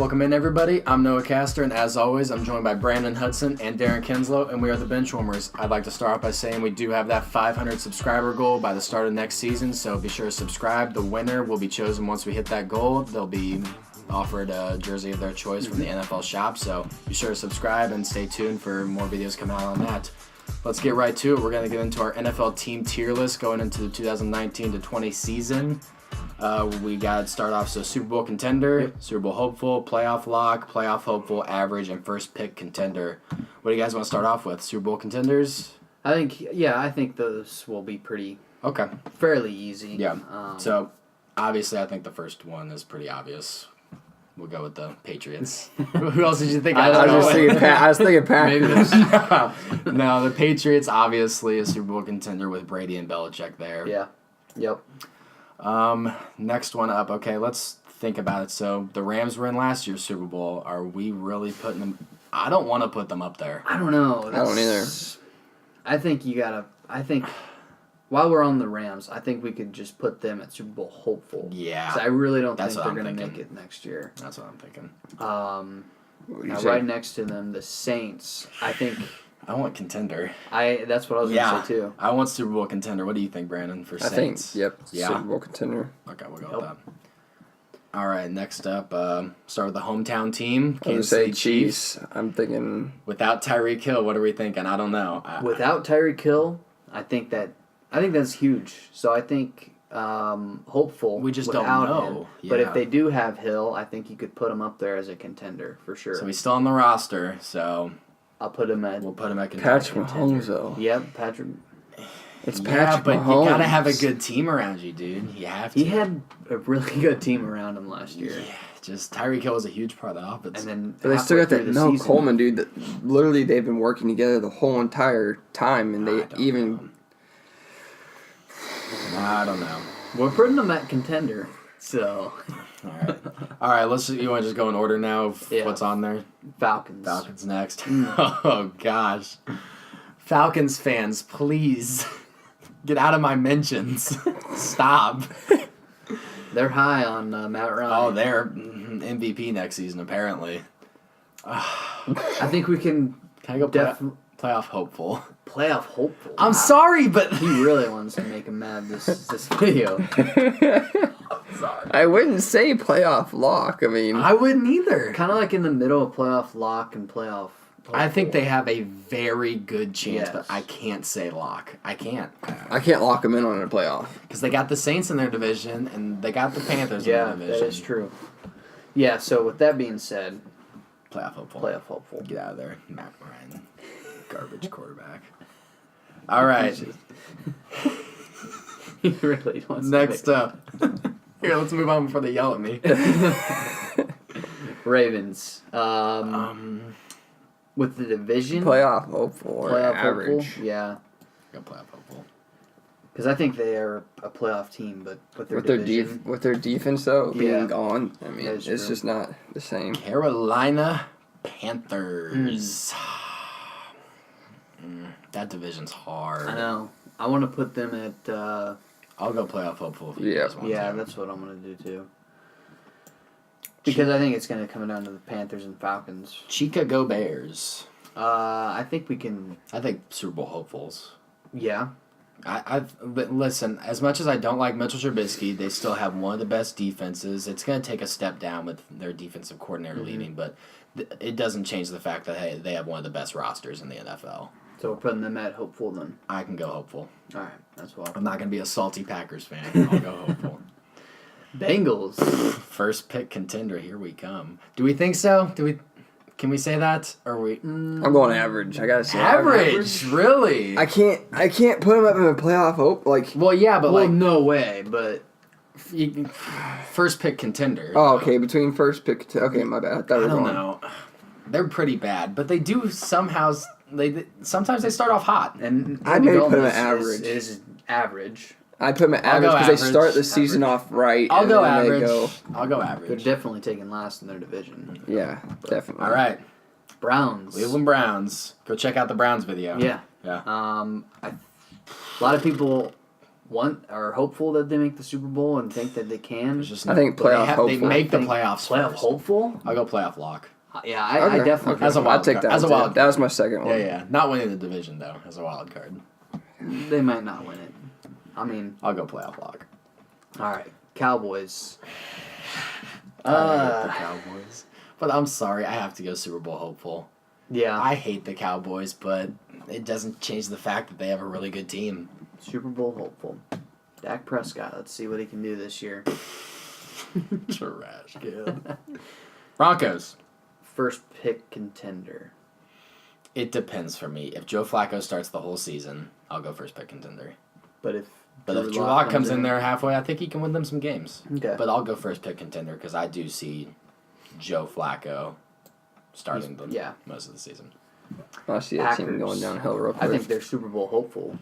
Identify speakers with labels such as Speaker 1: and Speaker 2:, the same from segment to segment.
Speaker 1: Welcome in, everybody. I'm Noah Castor, and as always, I'm joined by Brandon Hudson and Darren Kinslow, and we are the BenchWarmers. I'd like to start off by saying we do have that 500 subscriber goal by the start of next season, so be sure to subscribe. The winner will be chosen once we hit that goal. They'll be offered a jersey of their choice from the NFL shop, so be sure to subscribe and stay tuned for more videos coming out on that. Let's get right to it. We're going to get into our NFL team tier list going into the 2019-20 season. We got to start off, so Super Bowl contender, Super Bowl hopeful, playoff lock, playoff hopeful, average, and first pick contender. What do you guys want to start off with? Super Bowl contenders?
Speaker 2: I think those will be fairly easy.
Speaker 1: Yeah. So, obviously, I think the first one is pretty obvious. We'll go with the Patriots. Who else did you think?
Speaker 3: I was thinking Packers.
Speaker 1: No, the Patriots, obviously, a Super Bowl contender with Brady and Belichick there.
Speaker 2: Yeah. Yep.
Speaker 1: Next one up. Okay, let's think about it. So the Rams were in last year's Super Bowl. Are we really putting them? I don't want to put them up there.
Speaker 2: I don't know.
Speaker 3: I don't either.
Speaker 2: I think while we're on the Rams, I think we could just put them at Super Bowl hopeful.
Speaker 1: Yeah.
Speaker 2: 'Cause I really don't
Speaker 1: That's
Speaker 2: think
Speaker 1: what
Speaker 2: they're
Speaker 1: I'm
Speaker 2: going to
Speaker 1: thinking.
Speaker 2: make it next year.
Speaker 1: That's what I'm thinking.
Speaker 2: Now right next to them, the Saints.
Speaker 1: I want contender.
Speaker 2: That's what I was going to say too.
Speaker 1: I want Super Bowl contender. What do you think, Brandon, for Saints?
Speaker 3: Yeah.
Speaker 1: Super
Speaker 3: Bowl contender.
Speaker 1: Okay, we'll go with that. All right, next up, start with the hometown team,
Speaker 3: I would
Speaker 1: Kansas
Speaker 3: say
Speaker 1: City Chiefs.
Speaker 3: I'm thinking
Speaker 1: Without Tyreek Hill, what are we thinking? I don't know.
Speaker 2: Without Tyreek Hill, I think that's huge. So I think hopeful.
Speaker 1: We just don't
Speaker 2: without
Speaker 1: know.
Speaker 2: him. But
Speaker 1: Yeah.
Speaker 2: if they do have Hill, I think you could put him up there as a contender for sure.
Speaker 1: So he's still on the roster, so
Speaker 2: I'll put him at.
Speaker 1: we'll put him at contender.
Speaker 3: Patrick Mahomes, though.
Speaker 2: Yep, Patrick.
Speaker 3: It's
Speaker 1: Yeah,
Speaker 3: Patrick
Speaker 1: but
Speaker 3: Mahomes.
Speaker 1: you gotta have a good team around you, dude. You have to.
Speaker 2: He had a really good team around him last year.
Speaker 1: Yeah, just Tyreek Hill was a huge part of the offense.
Speaker 2: And then
Speaker 3: But they still got that
Speaker 2: halfway through the
Speaker 3: Mel
Speaker 2: season-
Speaker 3: Coleman, dude. That literally they've been working together the whole entire time, and they even.
Speaker 1: I don't know.
Speaker 2: We're putting him at contender. So
Speaker 1: All right. You want to just go in order now of
Speaker 2: Yeah.
Speaker 1: what's on there?
Speaker 2: Falcons.
Speaker 1: Falcons next. Oh gosh, Falcons fans, please get out of my mentions. Stop.
Speaker 2: They're high on Matt Ryan.
Speaker 1: Oh, they're MVP next season apparently.
Speaker 2: I think we can.
Speaker 1: Can I go playoff hopeful?
Speaker 2: Playoff hopeful.
Speaker 1: I'm sorry, but
Speaker 2: He really wants to make him mad this video.
Speaker 1: sorry.
Speaker 3: I wouldn't say playoff lock. I mean,
Speaker 1: I wouldn't either.
Speaker 2: Kind of like in the middle of playoff lock and playoff.
Speaker 1: I think they have a very good chance, but
Speaker 2: Yes.
Speaker 1: I can't say lock. I can't.
Speaker 3: I can't lock them in on a playoff.
Speaker 1: Because they got the Saints in their division, and they got the Panthers in
Speaker 2: Yeah,
Speaker 1: their division.
Speaker 2: that is true. Yeah, so with that being said,
Speaker 1: Playoff hopeful.
Speaker 2: playoff hopeful.
Speaker 1: Get out of there, Matt Ryan. Garbage quarterback. All right.
Speaker 2: He really wants
Speaker 1: Next
Speaker 2: to
Speaker 1: up. Here, let's move on before they yell at me.
Speaker 2: Ravens. With the division.
Speaker 3: Playoff hopeful or
Speaker 2: Playoff
Speaker 3: average.
Speaker 2: hopeful. Yeah.
Speaker 1: Go playoff hopeful.
Speaker 2: Because I think they are a playoff team, but with their
Speaker 3: With
Speaker 2: division.
Speaker 3: their defense though being
Speaker 2: Yeah.
Speaker 3: gone, I mean,
Speaker 2: That's
Speaker 3: it's
Speaker 2: true.
Speaker 3: just not the same.
Speaker 1: Carolina Panthers. That division's hard.
Speaker 2: I know. I want to put them at.
Speaker 1: I'll go playoff hopeful if you
Speaker 3: Yeah.
Speaker 1: guys want
Speaker 2: Yeah,
Speaker 1: to.
Speaker 2: that's what I'm going to do too. Because I think it's going to come down to the Panthers and Falcons.
Speaker 1: Chica go Bears.
Speaker 2: I think we can.
Speaker 1: I think Super Bowl hopefuls.
Speaker 2: Yeah.
Speaker 1: But listen, as much as I don't like Mitchell Trubisky, they still have one of the best defenses. It's going to take a step down with their defensive coordinator leaving, but it doesn't change the fact that, hey, they have one of the best rosters in the NFL.
Speaker 2: So we're putting them at hopeful then.
Speaker 1: I can go hopeful.
Speaker 2: All right, that's what.
Speaker 1: I'm not going to be a salty Packers fan. I'll go hopeful.
Speaker 2: Bengals.
Speaker 1: First pick contender, here we come. Do we think so? Can we say that? Or we
Speaker 3: I'm going average. I gotta say
Speaker 1: average? Really?
Speaker 3: I can't put them up in a playoff hope. Like,
Speaker 1: Well, yeah, but
Speaker 2: Well,
Speaker 1: like
Speaker 2: no way, but
Speaker 1: first pick contender.
Speaker 3: oh, okay, between first pick. Okay, my bad. I thought
Speaker 1: I
Speaker 3: we were
Speaker 1: don't
Speaker 3: going.
Speaker 1: know. They're pretty bad, but they do somehow. Sometimes they start off hot.
Speaker 2: and
Speaker 3: I'd maybe put them at
Speaker 2: development
Speaker 3: average.
Speaker 2: is average.
Speaker 3: I put them at
Speaker 1: I'll go
Speaker 3: average because they start the
Speaker 1: average.
Speaker 3: season off right.
Speaker 1: I'll
Speaker 3: and
Speaker 1: go
Speaker 3: then
Speaker 1: average.
Speaker 3: They go,
Speaker 1: I'll go
Speaker 2: They're
Speaker 1: average.
Speaker 2: definitely taking last in their division.
Speaker 3: yeah, definitely.
Speaker 1: All right,
Speaker 2: Browns.
Speaker 1: Cleveland Browns. Go check out the Browns video.
Speaker 2: Yeah.
Speaker 1: Yeah.
Speaker 2: A lot of people hopeful that they make the Super Bowl and think that they can.
Speaker 3: I think playoff hopeful.
Speaker 1: They make the playoffs
Speaker 2: Playoff
Speaker 1: first.
Speaker 2: hopeful?
Speaker 1: I'll go playoff lock.
Speaker 2: Yeah, I definitely.
Speaker 3: Okay.
Speaker 1: As a wild
Speaker 3: I'll take
Speaker 1: card.
Speaker 3: that.
Speaker 1: As a wild
Speaker 3: That was my second one.
Speaker 1: Yeah. Not winning the division, though, as a wild card.
Speaker 2: They might not win it. I mean,
Speaker 1: I'll go playoff lock.
Speaker 2: all right, Cowboys.
Speaker 1: I hate the Cowboys. But I'm sorry, I have to go Super Bowl hopeful.
Speaker 2: Yeah,
Speaker 1: I hate the Cowboys, but it doesn't change the fact that they have a really good team.
Speaker 2: Super Bowl hopeful. Dak Prescott. Let's see what he can do this year.
Speaker 1: Trash kid. Broncos.
Speaker 2: First pick contender.
Speaker 1: It depends for me. If Joe Flacco starts the whole season, I'll go first pick contender.
Speaker 2: But if
Speaker 1: Drew Lock comes in there halfway, I think he can win them some games.
Speaker 2: Okay.
Speaker 1: But I'll go first pick contender because I do see Joe Flacco starting most of the season.
Speaker 3: I see that team going downhill real quick.
Speaker 2: I think they're Super Bowl hopeful.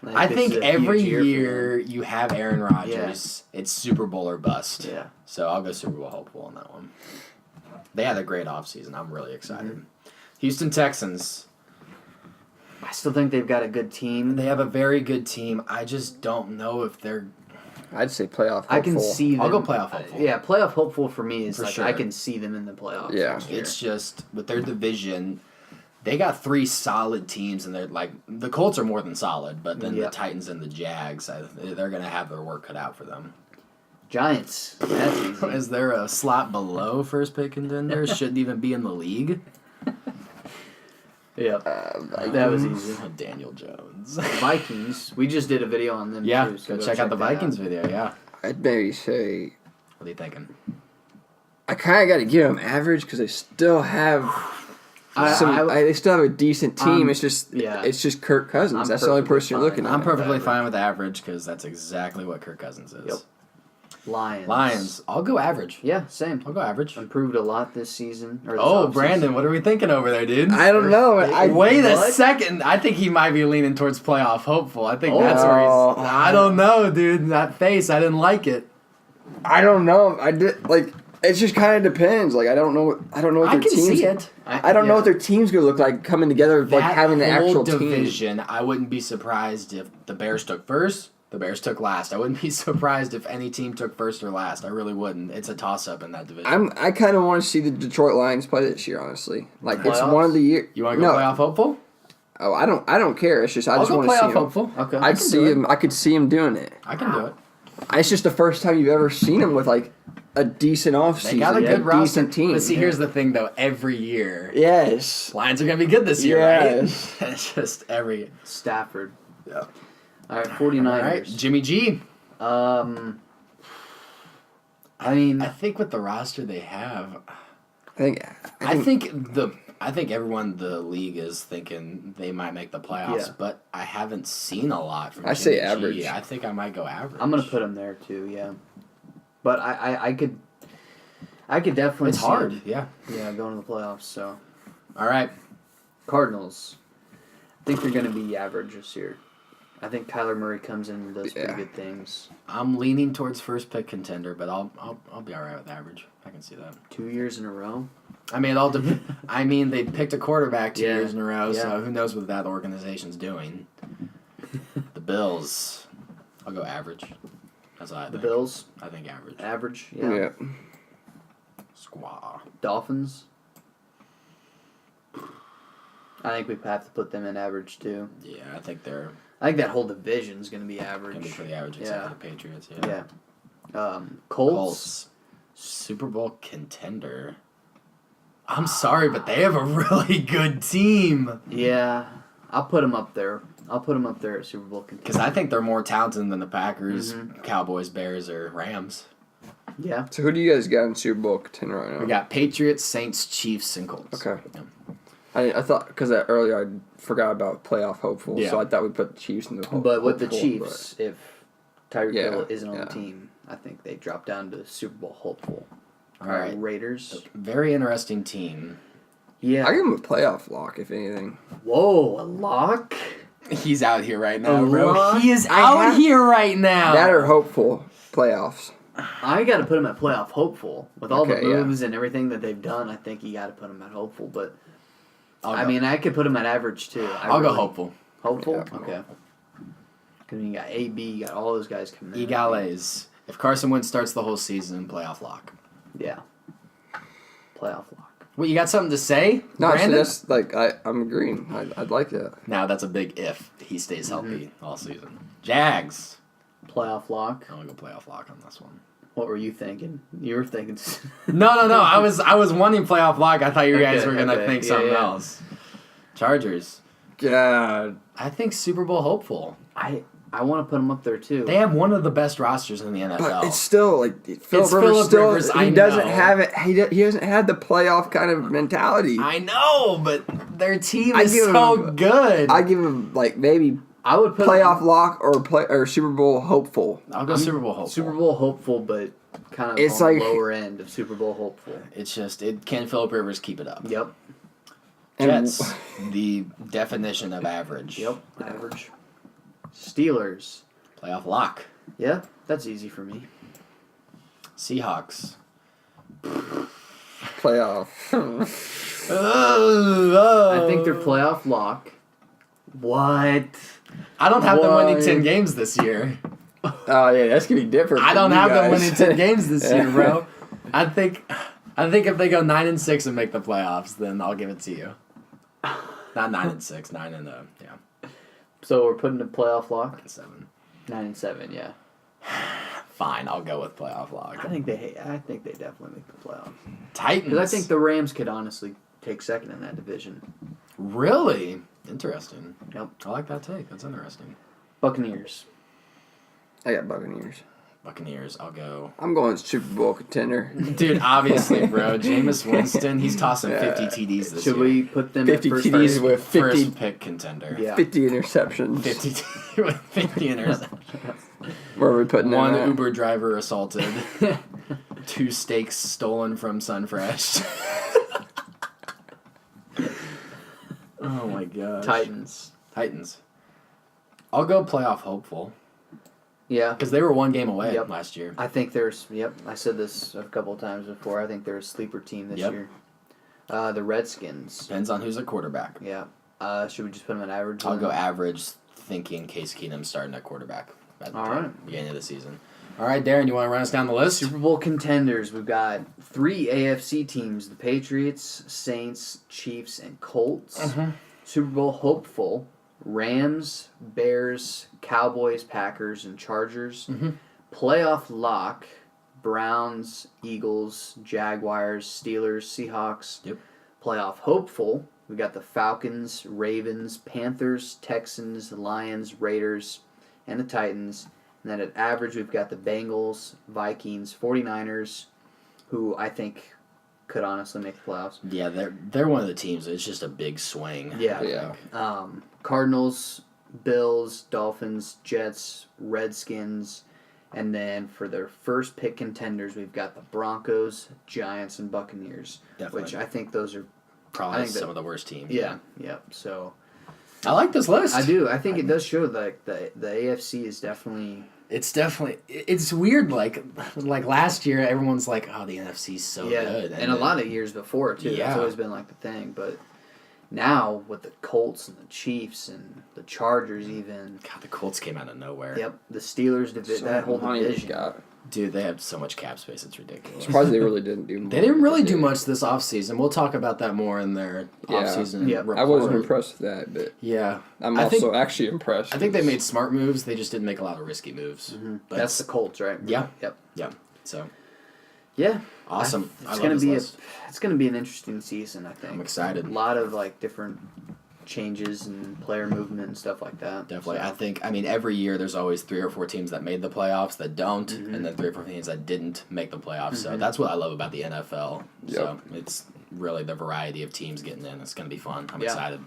Speaker 1: I think
Speaker 2: this is a
Speaker 1: every
Speaker 2: huge
Speaker 1: year you have Aaron Rodgers, it's Super Bowl or bust.
Speaker 2: Yeah.
Speaker 1: So I'll go Super Bowl hopeful on that one. They had a great offseason. I'm really excited. Houston Texans.
Speaker 2: I still think they've got a good team.
Speaker 1: They have a very good team. I just don't know if they're...
Speaker 3: I'd say playoff hopeful.
Speaker 2: I can see them.
Speaker 1: I'll go playoff hopeful.
Speaker 2: Yeah, playoff hopeful for me is
Speaker 1: For
Speaker 2: like
Speaker 1: sure.
Speaker 2: I can see them in the playoffs.
Speaker 3: Yeah.
Speaker 2: next year.
Speaker 1: It's just, with their division, they got 3 solid teams, and they're like... The Colts are more than solid, but then the Titans and the Jags, they're going to have their work cut out for them.
Speaker 2: Giants. That's easy.
Speaker 1: Is there a slot below first pick contender? Shouldn't even be in the league.
Speaker 2: Yep. That was easy.
Speaker 1: Daniel Jones.
Speaker 2: Vikings. We just did a video on them
Speaker 1: Yeah,
Speaker 2: too. So
Speaker 1: go check out the
Speaker 2: that
Speaker 1: Vikings video, yeah.
Speaker 3: I'd maybe say
Speaker 1: What are you thinking?
Speaker 3: I kind of got to give them average because they still have they still have a decent team. It's just Kirk Cousins. That's the only person you're looking at.
Speaker 1: I'm perfectly fine with average because that's exactly what Kirk Cousins is.
Speaker 2: Yep.
Speaker 1: Lions. I'll go average.
Speaker 2: Yeah, same.
Speaker 1: I'll go average.
Speaker 2: Improved a lot this season. Or this
Speaker 1: Oh,
Speaker 2: offseason.
Speaker 1: Brandon, what are we thinking over there, dude?
Speaker 3: I don't know.
Speaker 1: Wait a
Speaker 2: What?
Speaker 1: second. I think he might be leaning towards playoff hopeful. I think that's where he's... I don't know, dude. That face, I didn't like it.
Speaker 3: I don't know. I did like. It just kind of depends. Like I don't know what their
Speaker 1: I can
Speaker 3: teams.
Speaker 1: see it.
Speaker 3: I don't know what their team's gonna look like coming together, like having the actual
Speaker 1: division,
Speaker 3: team.
Speaker 1: I wouldn't be surprised if the Bears took first, the Bears took last. I wouldn't be surprised if any team took first or last. I really wouldn't. It's a toss-up in that division.
Speaker 3: I kind of want to see the Detroit Lions play this year. Honestly, like it's
Speaker 2: Playoffs?
Speaker 3: one of the year.
Speaker 1: You want to go playoff hopeful?
Speaker 3: Oh, I don't care. It's just I
Speaker 1: I'll
Speaker 3: just
Speaker 1: go
Speaker 3: want to see
Speaker 1: playoff
Speaker 3: him.
Speaker 1: hopeful.
Speaker 2: Okay.
Speaker 3: I could see him doing it.
Speaker 1: I can do it.
Speaker 3: It's just the first time you've ever seen him with like a decent offseason.
Speaker 1: They got a good roster.
Speaker 3: decent team.
Speaker 1: But see, here's the thing, though. Every year,
Speaker 3: Yes.
Speaker 1: Lions are going to be good this year,
Speaker 3: Yes.
Speaker 1: right? It's just every...
Speaker 2: Stafford.
Speaker 1: Yeah.
Speaker 2: All right, 49ers.
Speaker 1: All right, Jimmy G.
Speaker 2: I mean,
Speaker 1: I think with the roster they have...
Speaker 3: I think
Speaker 1: I think everyone in the league is thinking they might make the playoffs, but I haven't seen a lot from
Speaker 3: I say
Speaker 1: Jimmy G.
Speaker 3: average.
Speaker 1: I think I might go average.
Speaker 2: I'm gonna put him there too. Yeah, but I could definitely.
Speaker 1: It's
Speaker 2: see
Speaker 1: hard,
Speaker 2: him,
Speaker 1: yeah.
Speaker 2: Yeah, going to the playoffs. So,
Speaker 1: All right.
Speaker 2: Cardinals. I think they're gonna be average this year. I think Kyler Murray comes in and does pretty
Speaker 3: Yeah.
Speaker 2: good things.
Speaker 1: I'm leaning towards first pick contender, but I'll be all right with average. I can see that.
Speaker 2: 2 years in a row.
Speaker 1: I mean, it all depends. I mean, they picked a quarterback 2
Speaker 2: Yeah.
Speaker 1: years in a row,
Speaker 2: Yeah.
Speaker 1: so who knows what that organization's doing. The Bills. I'll go average. That's what I
Speaker 2: The
Speaker 1: think.
Speaker 2: Bills,
Speaker 1: I think average.
Speaker 2: average.
Speaker 3: yeah.
Speaker 2: Yeah.
Speaker 1: Squaw.
Speaker 2: Dolphins. I think we have to put them in average too.
Speaker 1: Yeah, I think they're
Speaker 2: I think that whole division's gonna be average.
Speaker 1: going to be pretty average except for the Patriots.
Speaker 2: Yeah. Colts.
Speaker 1: Colts. Super Bowl contender. I'm sorry, but they have a really good team.
Speaker 2: Yeah. I'll put them up there. I'll put them up there at Super Bowl contender.
Speaker 1: Because I think they're more talented than the Packers,
Speaker 2: Mm-hmm.
Speaker 1: Cowboys, Bears, or Rams.
Speaker 2: Yeah.
Speaker 3: So who do you guys got in Super Bowl contender right now?
Speaker 1: We got Patriots, Saints, Chiefs, and Colts.
Speaker 3: Okay.
Speaker 1: Yeah.
Speaker 3: I thought because earlier I forgot about playoff hopeful,
Speaker 1: Yeah.
Speaker 3: so I thought we'd put the Chiefs in the hopeful.
Speaker 2: But with the Chiefs, if Tyreek
Speaker 3: Yeah,
Speaker 2: Hill isn't on
Speaker 3: yeah.
Speaker 2: the team, I think they drop down to Super Bowl hopeful.
Speaker 1: All right.
Speaker 2: Raiders.
Speaker 1: Very interesting team.
Speaker 2: Yeah.
Speaker 3: I give him a playoff lock if anything.
Speaker 2: Whoa, a lock?
Speaker 1: He's out here right now,
Speaker 2: A
Speaker 1: bro.
Speaker 2: lot?
Speaker 1: He is
Speaker 3: I
Speaker 1: out
Speaker 3: have-
Speaker 1: here right now.
Speaker 3: That or hopeful playoffs.
Speaker 2: I got to put him at playoff hopeful. With all the
Speaker 3: Okay, yeah.
Speaker 2: moves and everything that they've done, I think you got to put him at hopeful. But,
Speaker 1: I'll
Speaker 2: I
Speaker 1: go-
Speaker 2: mean, I could put him at average too.
Speaker 1: I'll go hopeful.
Speaker 2: Hopeful?
Speaker 3: Yeah.
Speaker 2: Okay. Because you got AB, you got all those guys coming in.
Speaker 1: Egales. If Carson Wentz starts the whole season, playoff lock.
Speaker 2: Yeah. Playoff lock.
Speaker 1: What, you got something to say,
Speaker 3: No,
Speaker 1: Brandon?
Speaker 3: so that's I'm agreeing. I'd like that.
Speaker 1: Now that's a big if he stays healthy all season. Jags.
Speaker 2: Playoff lock.
Speaker 1: I'm gonna go playoff lock on this one.
Speaker 2: What were you thinking? You were thinking.
Speaker 1: No. I was wanting playoff lock. I thought you guys were gonna think something else. Chargers.
Speaker 3: God.
Speaker 1: I think Super Bowl hopeful.
Speaker 2: I want to put them up there too.
Speaker 1: They have one of the best rosters in the NFL.
Speaker 3: But it's still like
Speaker 1: Philip Rivers.
Speaker 3: He doesn't have it. He hasn't had the playoff kind of mentality.
Speaker 1: I know, but their team is so good.
Speaker 3: I give him like maybe
Speaker 2: I would put
Speaker 3: playoff lock or Super Bowl hopeful.
Speaker 1: I'll go Super Bowl hopeful.
Speaker 2: Super Bowl hopeful, but kind of
Speaker 3: it's
Speaker 2: on
Speaker 3: like
Speaker 2: the lower end of Super Bowl hopeful.
Speaker 1: It's just can Philip Rivers keep it up?
Speaker 2: Yep.
Speaker 1: Jets, the definition of average.
Speaker 2: Yep. Average. Steelers.
Speaker 1: Playoff lock.
Speaker 2: Yeah, that's easy for me.
Speaker 1: Seahawks.
Speaker 3: Playoff.
Speaker 2: I think they're playoff lock. What?
Speaker 1: I don't have them winning 10 games this year.
Speaker 3: Oh yeah, that's gonna be different.
Speaker 1: I don't have them winning 10 games this year, bro. I think if they go 9-6 and make the playoffs, then I'll give it to you. Not 9-6, 9 yeah.
Speaker 2: So we're putting a playoff lock.
Speaker 1: 9-7.
Speaker 2: 9-7, yeah.
Speaker 1: Fine, I'll go with playoff lock.
Speaker 2: I think they definitely make the playoffs.
Speaker 1: Titans.
Speaker 2: Because I think the Rams could honestly take second in that division.
Speaker 1: Really interesting.
Speaker 2: Yep.
Speaker 1: I like that take. That's interesting.
Speaker 2: Buccaneers.
Speaker 3: I got Buccaneers.
Speaker 1: Buccaneers. I'll go.
Speaker 3: I'm going Super Bowl contender.
Speaker 1: Dude, obviously, bro. Jameis Winston, he's tossing 50 TDs this year.
Speaker 2: Should we put them
Speaker 3: 50
Speaker 2: at first
Speaker 3: TDs
Speaker 2: first?
Speaker 3: with 50,
Speaker 1: First pick contender.
Speaker 2: Yeah.
Speaker 3: 50 interceptions.
Speaker 1: 50 interceptions.
Speaker 3: Where are we putting
Speaker 1: One
Speaker 3: them at?
Speaker 1: Uber driver assaulted. 2 steaks stolen from Sunfresh. Oh my gosh. Titans. I'll go playoff hopeful.
Speaker 2: Yeah.
Speaker 1: Because they were 1 game away last year.
Speaker 2: I think I said this a couple of times before. I think they're a sleeper team this year. The Redskins.
Speaker 1: Depends on who's a quarterback.
Speaker 2: Yeah. Should we just put them at average?
Speaker 1: I'll go average, thinking Case Keenum starting at quarterback at the beginning of the season. All right, Darren, you want to run us down the list?
Speaker 2: Super Bowl contenders. We've got 3 AFC teams: the Patriots, Saints, Chiefs, and Colts. Super Bowl hopeful: Rams, Bears, Cowboys, Packers, and Chargers. Playoff lock: Browns, Eagles, Jaguars, Steelers, Seahawks.
Speaker 1: Yep.
Speaker 2: Playoff hopeful: we got the Falcons, Ravens, Panthers, Texans, Lions, Raiders, and the Titans. And then at average, we've got the Bengals, Vikings, 49ers, who I think could honestly make the playoffs.
Speaker 1: Yeah, they're one of the teams. It's just a big swing.
Speaker 2: Yeah. Cardinals, Bills, Dolphins, Jets, Redskins. And then for their first pick contenders, we've got the Broncos, Giants, and Buccaneers.
Speaker 1: Definitely.
Speaker 2: Which I think those are
Speaker 1: probably some of the worst teams.
Speaker 2: Yeah. So
Speaker 1: I like this list.
Speaker 2: I do. I think it does show like the AFC is definitely.
Speaker 1: It's weird. Like last year, everyone's like, "Oh, the NFC's so good,"
Speaker 2: and a lot of years before too.
Speaker 1: Yeah.
Speaker 2: That's always been like the thing. But now with the Colts and the Chiefs and the Chargers, even
Speaker 1: God, the Colts came out of nowhere.
Speaker 2: Yep, the Steelers that whole division.
Speaker 1: Dude, they have so much cap space. It's ridiculous.
Speaker 3: Surprised they really didn't do.
Speaker 1: They didn't really do much this offseason. We'll talk about that more in their offseason report.
Speaker 3: I wasn't impressed with that, but I'm also actually impressed.
Speaker 1: I think they made smart moves. They just didn't make a lot of risky moves. But
Speaker 2: that's the Colts, right?
Speaker 1: Yeah.
Speaker 2: Yep.
Speaker 1: So.
Speaker 2: Yeah.
Speaker 1: Awesome.
Speaker 2: It's gonna be an interesting season. I think.
Speaker 1: I'm excited.
Speaker 2: A lot of different changes and player movement and stuff like that.
Speaker 1: Definitely. So. I mean, every year there's always 3 or 4 teams that made the playoffs that don't, and then 3 or 4 teams that didn't make the playoffs. So that's what I love about the NFL.
Speaker 3: Yep.
Speaker 1: So it's really the variety of teams getting in. It's going to be fun. I'm excited.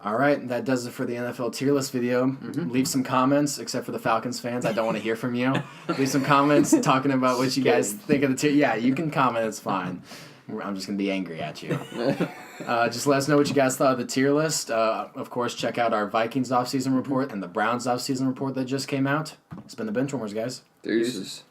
Speaker 1: All right, that does it for the NFL tier list video. Leave some comments, except for the Falcons fans. I don't want to hear from you. Leave some comments talking about what you guys think of the tier. Yeah, you can comment. It's fine. I'm just going to be angry at you. Just let us know what you guys thought of the tier list. Of course, check out our Vikings offseason report and the Browns offseason report that just came out. It's been the Benchwarmers, guys.
Speaker 3: Deuces.